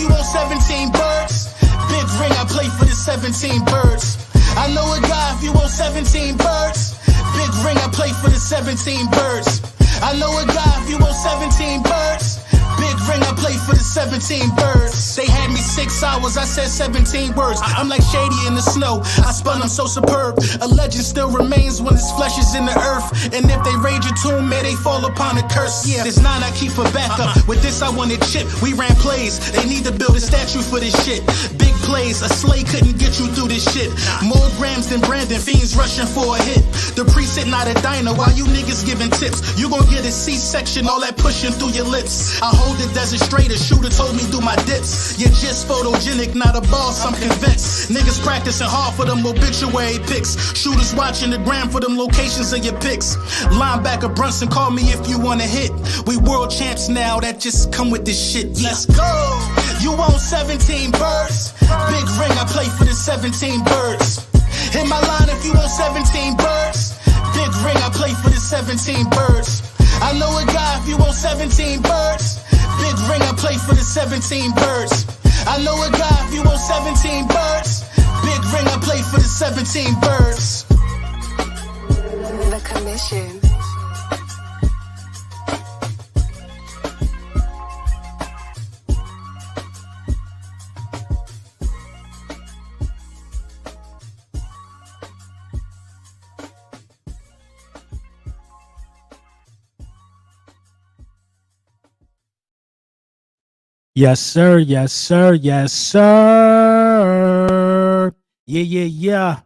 you want 17 birds. Big ring, I play for the 17 birds. I know a guy if you want 17 birds. Big ring, I play for the 17 birds. I know a guy if you want 17 birds. Big ring, I play for the 17 birds. They had me 6 hours, I said 17 words. I'm like Shady in the snow, I spun, I'm so superb. A legend still remains when his flesh is in the earth. And if they raid your tomb, may they fall upon a curse. Yeah, this 9 I keep for backup. With this I wanted chip, we ran plays. They need to build a statue for this shit. Big plays, a slay couldn't get you through this shit. More grams than Brandon, fiends rushing for a hit. The priest sitting at a diner while you niggas giving tips. You gon' get a C-section, all that pushing through your lips. I hold the desert straight, a shooter told me do my dips. You're just photogenic, not a boss, I'm convinced. Niggas practicing hard for them obituary pics. Shooters watching the gram for them locations of your pics. Linebacker Brunson, call me if you wanna hit. We world champs now, that just come with this shit. Let's go! You want 17 birds? Big ring, I play for the 17 birds. Hit my line if you want 17 birds. Big ring, I play for the 17 birds. I know a guy if you want 17 birds. Big ring, I play for the 17 birds. I know a guy if you want 17 birds. Big ring, I play for the 17 birds. The Commission. Yes, sir. Yes, sir. Yes, sir. Yeah.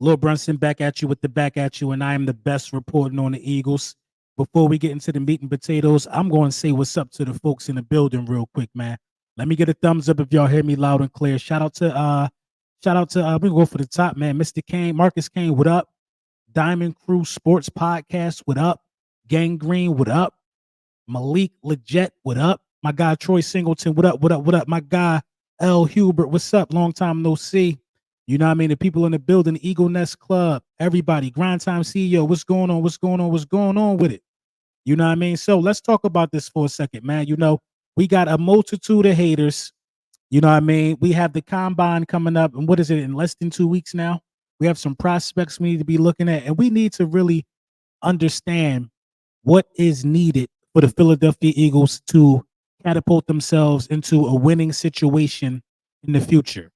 Lil Brunson back at you with the back at you, and I am the best reporting on the Eagles. Before we get into the meat and potatoes, I'm going to say what's up to the folks in the building real quick, man. Let me get a thumbs up if y'all hear me loud and clear. Shout out to we go for the top, man. Mr. Kane, Marcus Kane, what up? Diamond Crew Sports Podcast, what up? Gang Green, what up? Malik Legit, what up? My guy Troy Singleton, what up, what up, what up? My guy L. Hubert, what's up? Long time no see. You know what I mean? The people in the building, Eagle Nest Club, everybody, Grind Time CEO, what's going on? What's going on? What's going on with it? You know what I mean? So let's talk about this for a second, man. You know, we got a multitude of haters. You know what I mean? We have the combine coming up, and what is it, in less than 2 weeks now? We have some prospects we need to be looking at, and we need to really understand what is needed for the Philadelphia Eagles to catapult themselves into a winning situation in the future.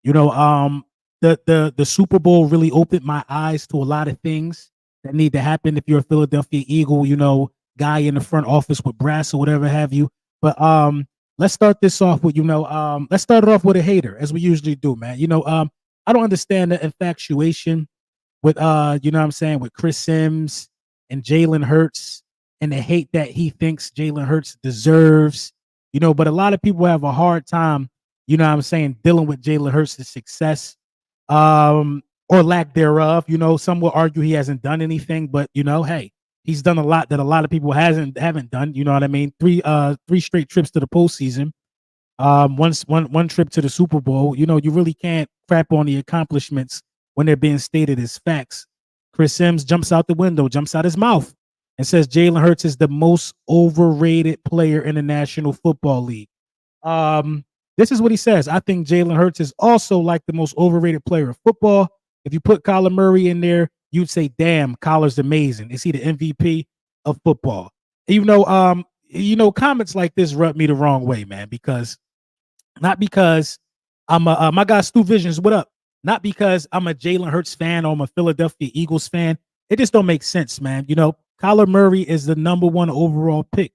You know, the Super Bowl really opened my eyes to a lot of things that need to happen if you're a Philadelphia Eagle, you know, guy in the front office with brass or whatever have you. But let's start this off with, let's start it off with a hater, as we usually do, man. You know, I don't understand the infatuation with you know what I'm saying, with Chris Sims and Jalen Hurts, and the hate that he thinks Jalen Hurts deserves, you know, but a lot of people have a hard time, you know what I'm saying, dealing with Jalen Hurts' success or lack thereof. You know, some will argue he hasn't done anything, but, you know, hey, he's done a lot that a lot of people haven't done. You know what I mean? Three straight trips to the postseason, one trip to the Super Bowl. You know, you really can't crap on the accomplishments when they're being stated as facts. Chris Sims jumps out the window, jumps out his mouth, and says Jalen Hurts is the most overrated player in the National Football League. This is what he says. I think Jalen Hurts is also like the most overrated player of football. If you put Kyler Murray in there, you'd say, damn, Kyler's amazing. Is he the MVP of football? Even though, comments like this rub me the wrong way, man, not because I'm my guy Stu Visions, what up? Not because I'm a Jalen Hurts fan or I'm a Philadelphia Eagles fan. It just don't make sense, man. You know, Kyler Murray is the number 1 overall pick.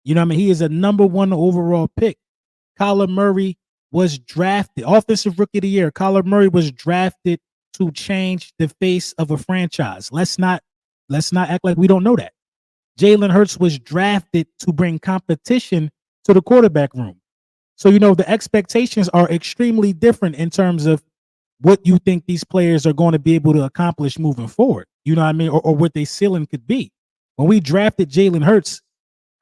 You know what I mean? He is a number 1 overall pick. Kyler Murray was drafted, Offensive Rookie of the Year. Kyler Murray was drafted to change the face of a franchise. Let's not act like we don't know that. Jalen Hurts was drafted to bring competition to the quarterback room. So, you know, the expectations are extremely different in terms of what you think these players are going to be able to accomplish moving forward. You know what I mean? Or what their ceiling could be. When we drafted Jalen Hurts,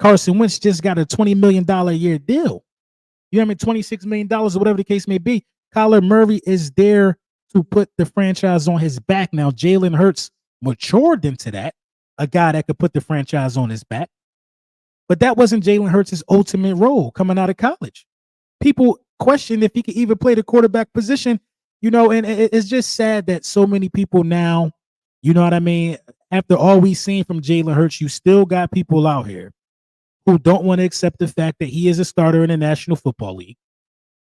Carson Wentz just got a $20 million a year deal. You know what I mean? $26 million or whatever the case may be. Kyler Murray is there to put the franchise on his back. Now, Jalen Hurts matured into that, a guy that could put the franchise on his back. But that wasn't Jalen Hurts' ultimate role coming out of college. People question if he could even play the quarterback position. And it's just sad that so many people now, you know what I mean? After all we've seen from Jalen Hurts, you still got people out here who don't want to accept the fact that he is a starter in the National Football League,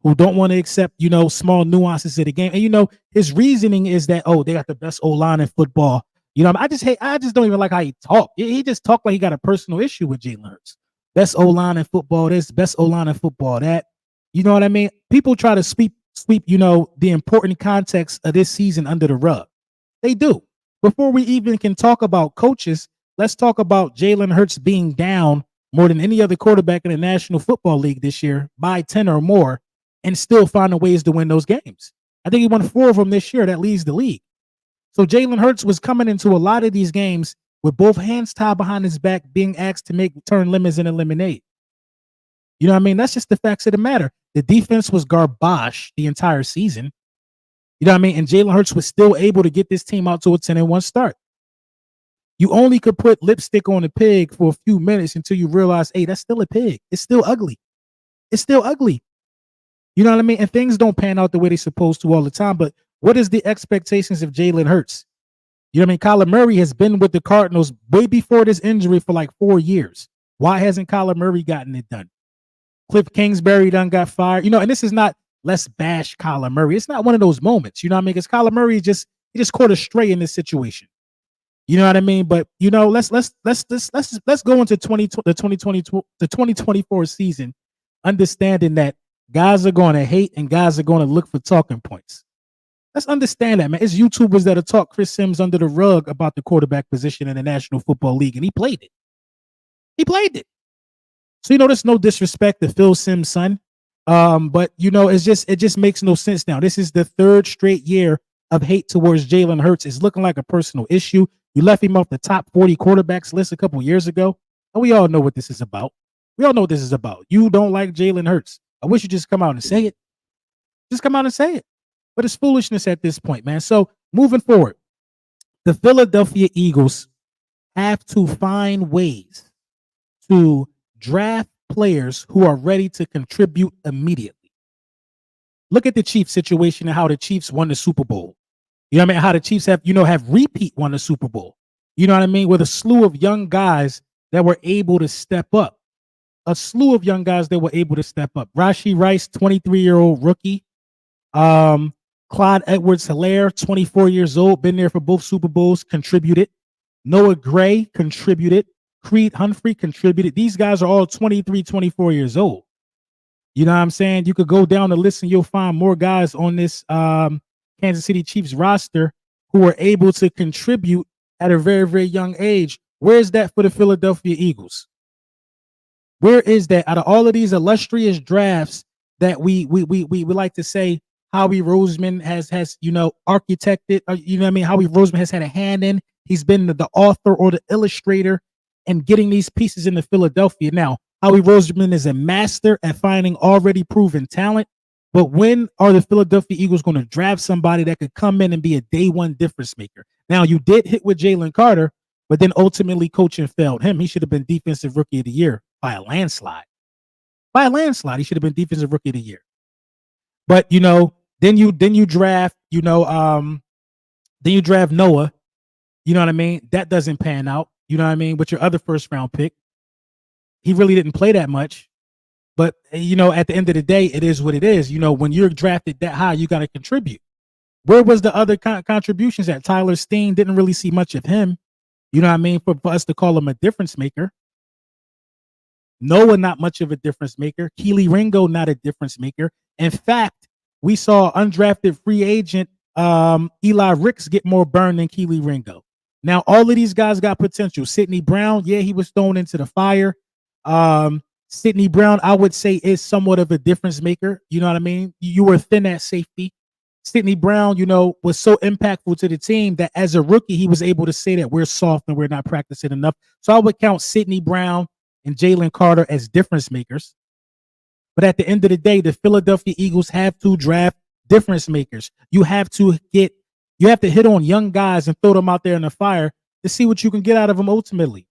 who don't want to accept, small nuances of the game. And, his reasoning is that, oh, they got the best O-line in football. I just don't even like how he talk. He just talked like he got a personal issue with Jalen Hurts. Best O-line in football this, best O-line in football that. You know what I mean? People try to sweep, the important context of this season under the rug. They do. Before we even can talk about coaches, let's talk about Jalen Hurts being down more than any other quarterback in the National Football League this year by 10 or more and still finding ways to win those games. I think he won 4 of them this year. That leads the league. So Jalen Hurts was coming into a lot of these games with both hands tied behind his back, being asked to turn lemons into lemonade. You know what I mean? That's just the facts of the matter. The defense was garbage the entire season. You know what I mean? And Jalen Hurts was still able to get this team out to a 10-1 start. You only could put lipstick on a pig for a few minutes until you realize, hey, that's still a pig. It's still ugly. It's still ugly. You know what I mean? And things don't pan out the way they're supposed to all the time. But what is the expectations of Jalen Hurts? You know what I mean? Kyler Murray has been with the Cardinals way before this injury for like 4 years. Why hasn't Kyler Murray gotten it done? Cliff Kingsbury done got fired. And this is not, let's bash Kyler Murray. It's not one of those moments. You know what I mean? Because Kyler Murray he just caught astray in this situation. You know what I mean? But let's go into the 2024 season, understanding that guys are going to hate and guys are going to look for talking points. Let's understand that, man. It's YouTubers that have talked Chris Sims under the rug about the quarterback position in the National Football League, and he played it. He played it. So there's no disrespect to Phil Sims' son, but it just makes no sense now. This is the 3rd straight year of hate towards Jalen Hurts. It's looking like a personal issue. You left him off the top 40 quarterbacks list a couple years ago, and we all know what this is about. We all know what this is about. You don't like Jalen Hurts. I wish you just come out and say it. Just come out and say it. But it's foolishness at this point, man. So moving forward, the Philadelphia Eagles have to find ways to draft players who are ready to contribute immediately. Look at the Chiefs situation and how the Chiefs won the Super Bowl. You know what I mean? How the Chiefs have repeat won the Super Bowl. You know what I mean? With a slew of young guys that were able to step up. Rashi Rice, 23-year-old rookie. Clyde Edwards-Helaire, 24 years old, been there for both Super Bowls, contributed. Noah Gray contributed. Creed Humphrey contributed. These guys are all 23, 24 years old. You know what I'm saying? You could go down the list and you'll find more guys on this Kansas City Chiefs roster who are able to contribute at a very, very young age. Where is that for the Philadelphia Eagles? Where is that? Out of all of these illustrious drafts that we like to say, Howie Roseman has architected, Howie Roseman has had a hand in. He's been the author or the illustrator and getting these pieces into Philadelphia. Now, Howie Roseman is a master at finding already proven talent. But when are the Philadelphia Eagles going to draft somebody that could come in and be a day one difference maker? Now, you did hit with Jalen Carter, but then ultimately coaching failed him. He should have been Defensive Rookie of the Year by a landslide. By a landslide, he should have been Defensive Rookie of the Year. But then you draft Noah. You know what I mean? That doesn't pan out. You know what I mean? With your other first round pick, he really didn't play that much. But at the end of the day, it is what it is. When you're drafted that high, you got to contribute. Where was the other contributions at? Tyler Steen, didn't really see much of him. You know what I mean? For us to call him a difference maker. Noah, not much of a difference maker. Keely Ringo, not a difference maker. In fact, we saw undrafted free agent Eli Ricks get more burn than Keely Ringo. Now, all of these guys got potential. Sidney Brown, yeah, he was thrown into the fire. Sidney Brown, I would say, is somewhat of a difference maker. You know what I mean? You were thin at safety. Sidney Brown, was so impactful to the team that as a rookie, he was able to say that we're soft and we're not practicing enough. So I would count Sidney Brown and Jalen Carter as difference makers. But at the end of the day, the Philadelphia Eagles have to draft difference makers. You have to hit on young guys and throw them out there in the fire to see what you can get out of them ultimately.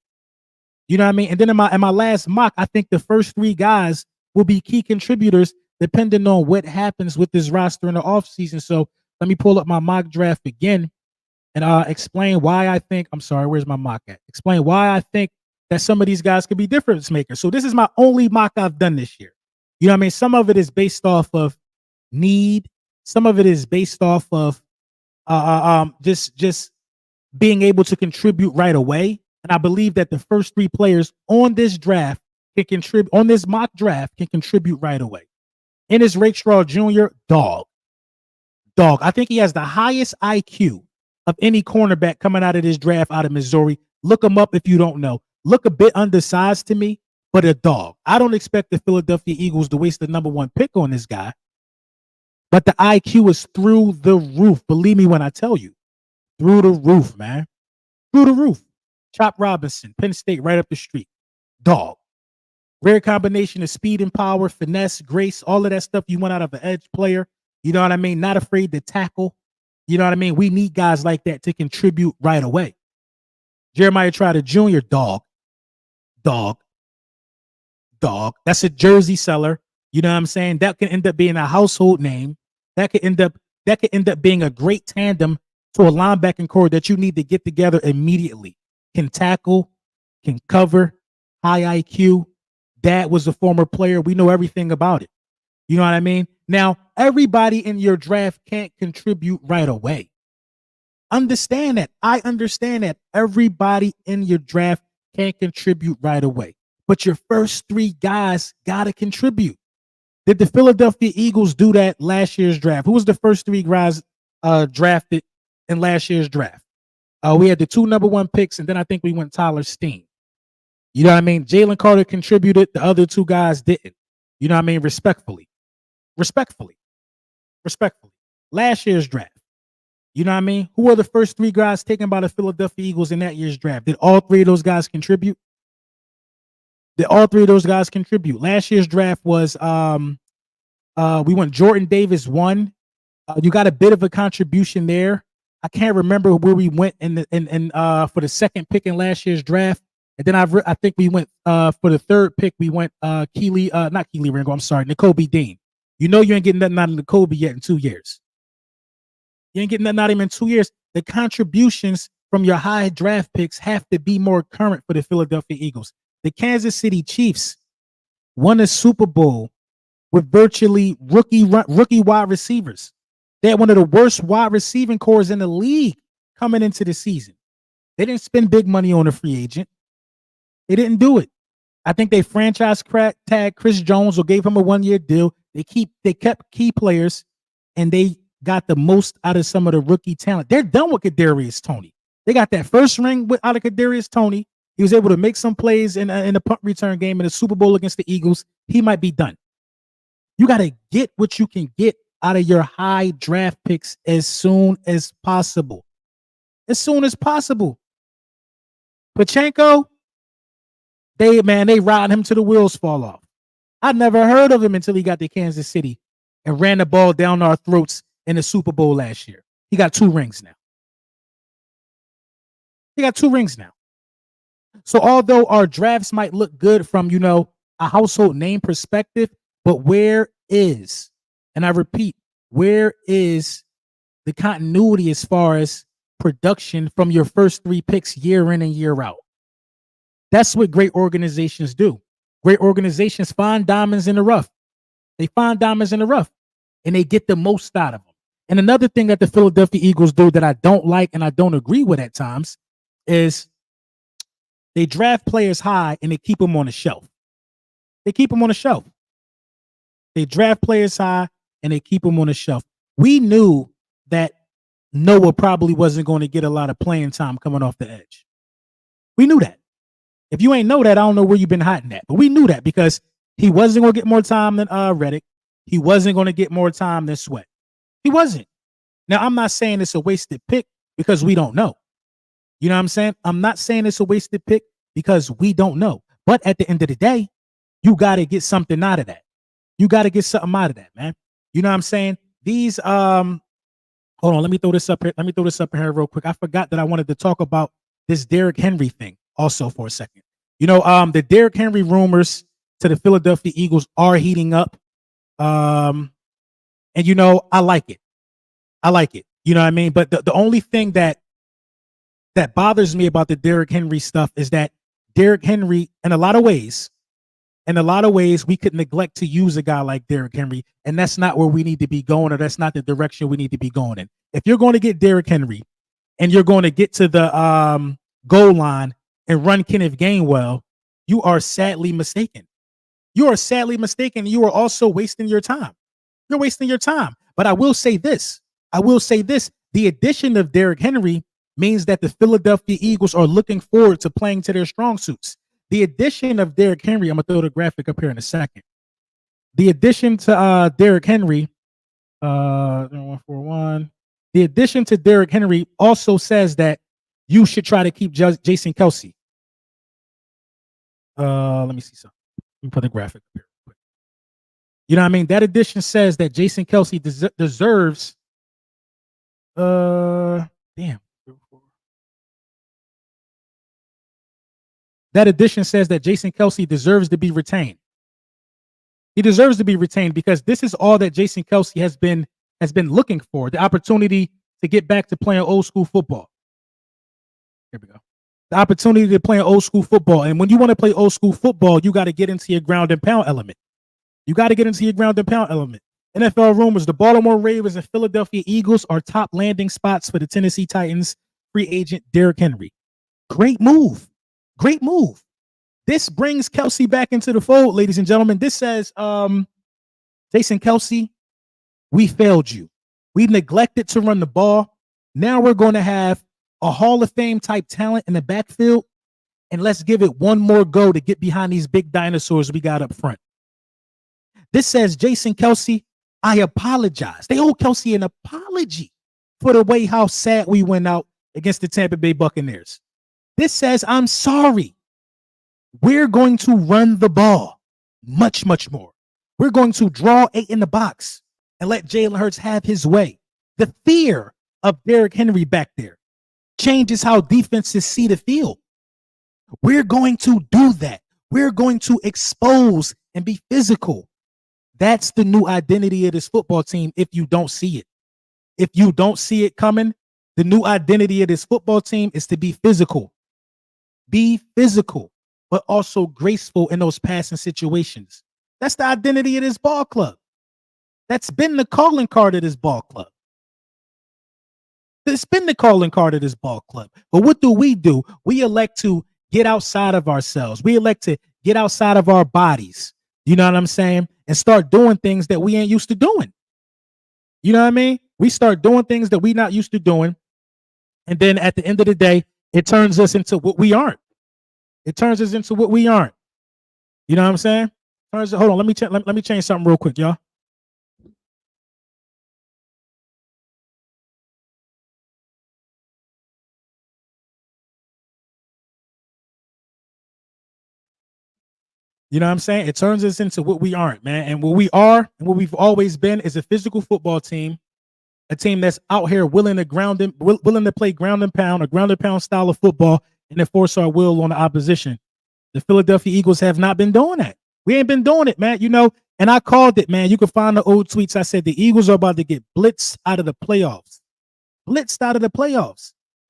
You know what I mean? And then in my last mock, I think the first 3 guys will be key contributors depending on what happens with this roster in the offseason. So let me pull up my mock draft again and explain why I think, I'm sorry, where's my mock at? Explain why I think that some of these guys could be difference makers. So this is my only mock I've done this year. You know what I mean? Some of it is based off of need. Some of it is based off of just being able to contribute right away. And I believe that the first three players on this draft can contribute, on this mock draft, can contribute right away. Ennis Rakestraw Jr., dog. I think he has the highest IQ of any cornerback coming out of this draft out of Missouri. Look him up if you don't know. Look a bit undersized to me, but a dog. I don't expect the Philadelphia Eagles to waste the number 1 pick on this guy, but the IQ is through the roof. Believe me when I tell you, through the roof, man. Through the roof. Chop Robinson, Penn State, right up the street. Dog. Rare combination of speed and power, finesse, grace, all of that stuff you want out of an edge player. You know what I mean? Not afraid to tackle. You know what I mean? We need guys like that to contribute right away. Jeremiah Trotter Jr., dog. That's a jersey seller. You know what I'm saying? That can end up being a household name. That could end up being a great tandem to a linebacking core that you need to get together immediately. Can tackle, can cover, high IQ. Dad was a former player. We know everything about it. You know what I mean? Now, everybody in your draft can't contribute right away. Understand that. I understand that everybody in your draft can't contribute right away. But your first 3 guys got to contribute. Did the Philadelphia Eagles do that last year's draft? Who was the first 3 guys drafted in last year's draft? We had the 2 number 1 picks, and then I think we went Tyler Steen. You know what I mean? Jalen Carter contributed. The other 2 guys didn't. You know what I mean? Respectfully. Last year's draft. You know what I mean? Who are the first 3 guys taken by the Philadelphia Eagles in that year's draft? Did all 3 of those guys contribute? Last year's draft was we went Jordan Davis 1. You got a bit of a contribution there. I can't remember where we went for the second pick in last year's draft. And then I think we went for the third pick, we went not Keely Ringo, I'm sorry, N'Kobe Dean. You know you ain't getting nothing out of N'Kobe yet in 2 years. You ain't getting nothing out of him in 2 years. The contributions from your high draft picks have to be more current for the Philadelphia Eagles. The Kansas City Chiefs won a Super Bowl with virtually rookie wide receivers. They had one of the worst wide receiving cores in the league coming into the season. They didn't spend big money on a free agent. They didn't do it. I think they franchise tag Chris Jones or gave him a 1-year deal. They kept key players, and they got the most out of some of the rookie talent. They're done with Kadarius Toney. They got that first ring out of Kadarius Toney. He was able to make some plays in the punt return game in the Super Bowl against the Eagles. He might be done. You got to get what you can get out of your high draft picks as soon as possible. Pachenko, they riding him till the wheels fall off. I never heard of him until he got to Kansas City and ran the ball down our throats in the Super Bowl last year. He got 2 rings now. So although our drafts might look good from, a household name perspective, but where is, and I repeat, where is the continuity as far as production from your first 3 picks year in and year out? That's what great organizations do. Great organizations find diamonds in the rough. And they get the most out of them. And another thing that the Philadelphia Eagles do that I don't like and I don't agree with at times is they draft players high and they keep them on the shelf. They draft players high and they keep them on the shelf. We knew that Noah probably wasn't going to get a lot of playing time coming off the edge. We knew that. If you ain't know that, I don't know where you've been hiding at. But we knew that because he wasn't going to get more time than Reddick. He wasn't going to get more time than Sweat. He wasn't. Now, I'm not saying it's a wasted pick because we don't know. You know what I'm saying? I'm not saying it's a wasted pick because we don't know. But at the end of the day, you got to get something out of that. Man. You know what I'm saying? These, hold on, let me throw this up here real quick. I forgot that I wanted to talk about this Derrick Henry thing also for a second. The Derrick Henry rumors to the Philadelphia Eagles are heating up. And you know, I like it. I like it. You know what I mean? But the only thing that bothers me about the Derrick Henry stuff is that Derrick Henry, in a lot of ways, we could neglect to use a guy like Derrick Henry, and that's not where we need to be going, or that's not the direction we need to be going in. If you're going to get Derrick Henry and you're going to get to the goal line and run Kenneth Gainwell, you are sadly mistaken. You are sadly mistaken. You are also wasting your time. You're wasting your time. But I will say this. The addition of Derrick Henry means that the Philadelphia Eagles are looking forward to playing to their strong suits. The addition of Derrick Henry, I'm going to throw the graphic up here in a second. The addition to Derrick Henry, 141. The addition to Derrick Henry also says that you should try to keep Jason Kelce. Let me see something. Let me put the graphic up here. You know what I mean? That addition says that Jason Kelce deserves. Damn. That addition says that Jason Kelce deserves to be retained. He deserves to be retained because this is all that Jason Kelce has been looking for, the opportunity to get back to playing old school football. Here we go. The opportunity to play old school football. And when you want to play old school football, you got to get into your ground and pound element. NFL rumors, the Baltimore Ravens and Philadelphia Eagles are top landing spots for the Tennessee Titans free agent Derrick Henry. Great move. This brings Kelce back into the fold, ladies and gentlemen. This says, Jason Kelce, we failed you. We neglected to run the ball. Now we're going to have a Hall of Fame type talent in the backfield, and let's give it one more go to get behind these big dinosaurs we got up front. This says, Jason Kelce, I apologize. They owe Kelce an apology for the way how sad we went out against the Tampa Bay Buccaneers. This says, I'm sorry. We're going to run the ball much more. We're going to draw 8 in the box and let Jalen Hurts have his way. The fear of Derrick Henry back there changes how defenses see the field. We're going to do that. We're going to expose and be physical. That's the new identity of this football team if you don't see it. If you don't see it coming, the new identity of this football team is to be physical. Be physical, but also graceful in those passing situations. That's the identity of this ball club. That's been the calling card of this ball club. It's been the calling card of this ball club. But what do? We elect to get outside of ourselves. We elect to get outside of our bodies. You know what I'm saying? And start doing things that we ain't used to doing. You know what I mean? We start doing things that we're not used to doing. And then at the end of the day, it turns us into what we aren't. You know what I'm saying? Hold on, let me change something real quick, y'all. You know what I'm saying? It turns us into what we aren't, man. And what we are and what we've always been is a physical football team, a team that's out here willing to play ground and pound, a ground and pound style of football, and enforce our will on the opposition. The Philadelphia Eagles have not been doing that. We ain't been doing it, man. You know, and I called it, man. You can find the old tweets. I said the Eagles are about to get blitzed out of the playoffs.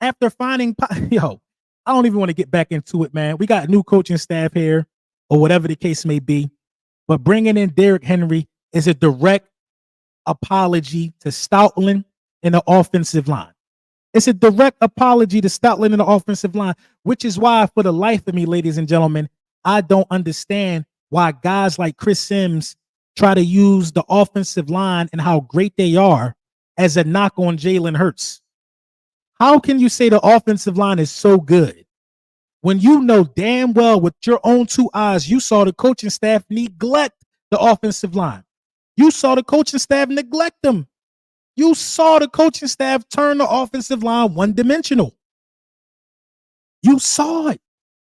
After finding, I don't even want to get back into it, man. We got new coaching staff here, or whatever the case may be. But bringing in Derrick Henry is a direct apology to Stoutland and the offensive line. It's a direct apology to Stoutland and the offensive line, which is why, for the life of me, ladies and gentlemen, I don't understand why guys like Chris Sims try to use the offensive line and how great they are as a knock on Jalen Hurts. How can you say the offensive line is so good when you know damn well with your own 2 eyes you saw the coaching staff neglect the offensive line? You saw the coaching staff neglect them. You saw the coaching staff turn the offensive line one-dimensional. You saw it.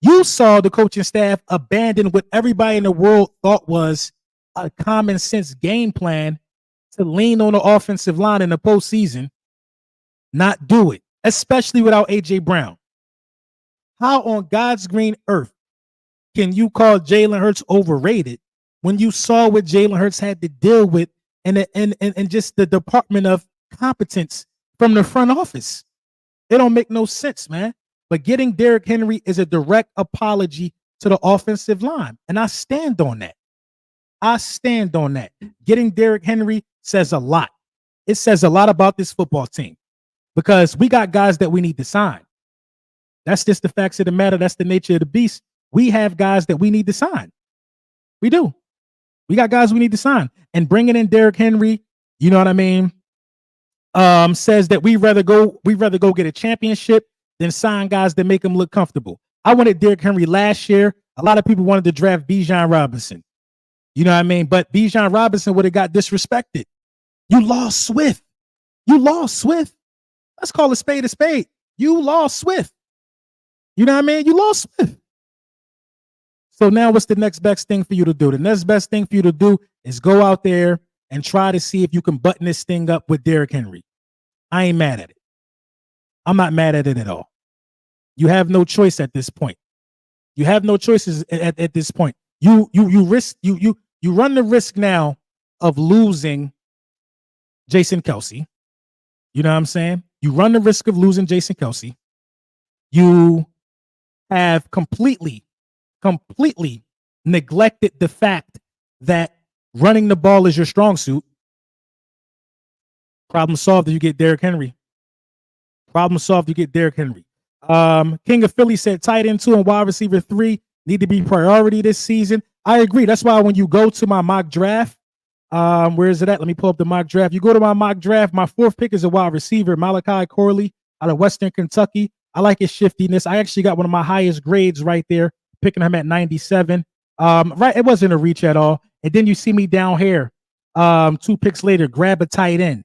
You saw the coaching staff abandon what everybody in the world thought was a common sense game plan to lean on the offensive line in the postseason, not do it, especially without A.J. Brown. How on God's green earth can you call Jalen Hurts overrated when you saw what Jalen Hurts had to deal with and just the department of competence from the front office. It don't make no sense, man. But getting Derrick Henry is a direct apology to the offensive line. And I stand on that. I stand on that. Getting Derrick Henry says a lot. It says a lot about this football team because we got guys that we need to sign. That's just the facts of the matter. That's the nature of the beast. We have guys that we need to sign. We do. We got guys we need to sign. And bringing in Derrick Henry, you know what I mean, says that we rather go get a championship than sign guys that make them look comfortable. I wanted Derrick Henry last year. A lot of people wanted to draft Bijan Robinson. You know what I mean? But Bijan Robinson would have got disrespected. You lost Swift. You lost Swift. Let's call a spade a spade. You lost Swift. You know what I mean? You lost Swift. So now what's the next best thing for you to do? The next best thing for you to do is go out there and try to see if you can button this thing up with Derrick Henry. I ain't mad at it. I'm not mad at it at all. You have no choice at this point. You have no choices at this point. You run the risk now of losing Jason Kelce. You know what I'm saying? You run the risk of losing Jason Kelce. You have completely neglected the fact that running the ball is your strong suit. Problem solved if you get Derrick Henry. Problem solved, you get Derrick Henry. King of Philly said tight end 2 and wide receiver 3 need to be priority this season. I agree. That's why when you go to my mock draft, where is it at? Let me pull up the mock draft. You go to my mock draft, my 4th pick is a wide receiver, Malachi Corley out of Western Kentucky. I like his shiftiness. I actually got one of my highest grades right there, picking him at 97. Right, it wasn't a reach at all. And then you see me down here, 2 picks later, grab a tight end.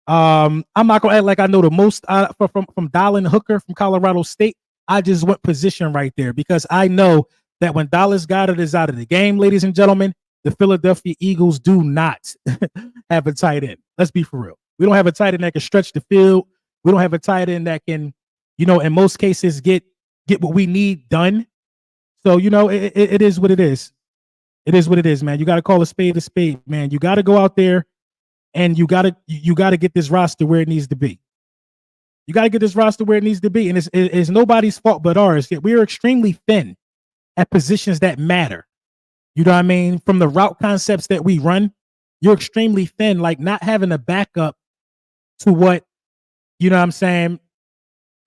I'm not gonna act like I know the most from Dalvin Hooker from Colorado State. I just went position right there because I know that when Dallas Goedert is out of the game, ladies and gentlemen, the Philadelphia Eagles do not have a tight end. Let's be for real. We don't have a tight end that can stretch the field. We don't have a tight end that can, you know, in most cases get what we need done. So, you know, it is what it is. It is what it is, man. You got to call a spade, man. You got to go out there and you got to get this roster where it needs to be. You got to get this roster where it needs to be. And it's nobody's fault but ours. We are extremely thin at positions that matter. You know what I mean? From the route concepts that we run, you're extremely thin, like not having a backup to what, you know what I'm saying,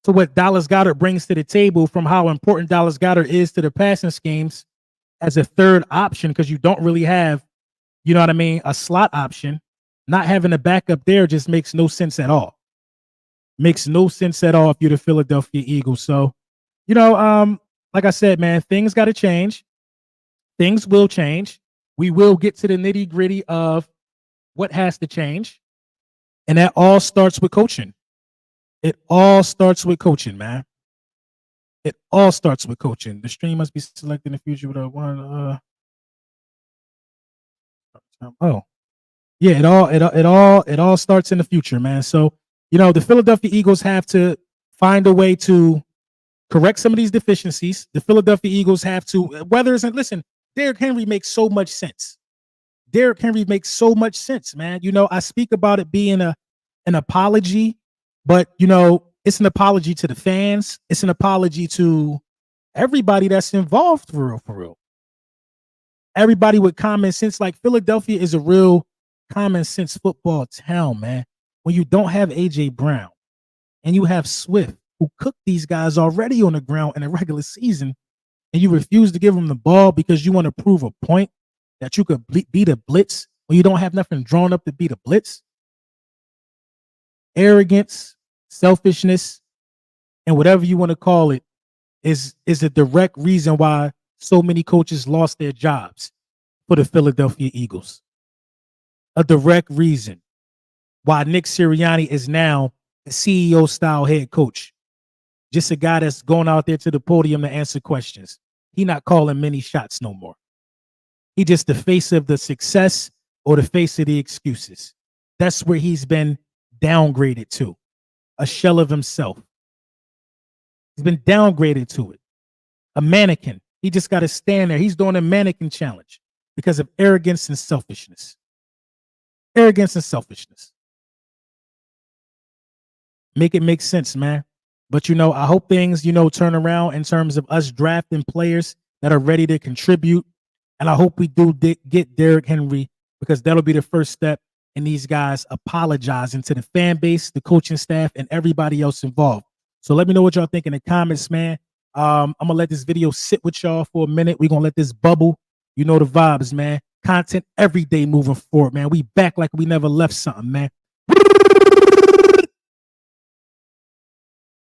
to what Dallas Goedert brings to the table, from how important Dallas Goedert is to the passing schemes as a third option, because you don't really have, you know what I mean, a slot option. Not having a backup there just makes no sense at all. Makes no sense at all if you're the Philadelphia Eagles. So, you know, like I said, man, things got to change. Things will change. We will get to the nitty gritty of what has to change. And that all starts with coaching. It all starts with coaching, man. It all starts with coaching. The stream must be selected in the future with a one. Oh, yeah. It all starts in the future, man. So, you know, the Philadelphia Eagles have to find a way to correct some of these deficiencies. The Philadelphia Eagles have to, whether it's, listen, Derrick Henry makes so much sense. Derrick Henry makes so much sense, man. You know, I speak about it being an apology, but, you know, it's an apology to the fans. It's an apology to everybody that's involved, for real. Everybody with common sense. Like, Philadelphia is a real common sense football town, man. When you don't have A.J. Brown and you have Swift, who cooked these guys already on the ground in a regular season, and you refuse to give them the ball because you want to prove a point that you could beat a blitz when you don't have nothing drawn up to beat a blitz. Arrogance, selfishness, and whatever you want to call it is a direct reason why so many coaches lost their jobs for the Philadelphia Eagles. A direct reason why Nick Sirianni is now a CEO-style head coach. Just a guy that's going out there to the podium to answer questions. He not calling many shots no more. He just the face of the success or the face of the excuses. That's where he's been downgraded to. A shell of himself. He's been downgraded to it. A mannequin. He just got to stand there. He's doing a mannequin challenge. because of arrogance and selfishness. Arrogance and selfishness. Make it make sense, man. But, I hope things, turn around in terms of us drafting players that are ready to contribute. And I hope we do get Derrick Henry, because that'll be the first step in these guys apologizing to the fan base, the coaching staff, and everybody else involved. So let me know what y'all think in the comments, man. I'm going to let this video sit with y'all for a minute. We're going to let this bubble. You know the vibes, man. Content every day moving forward, man. We back like we never left something, man.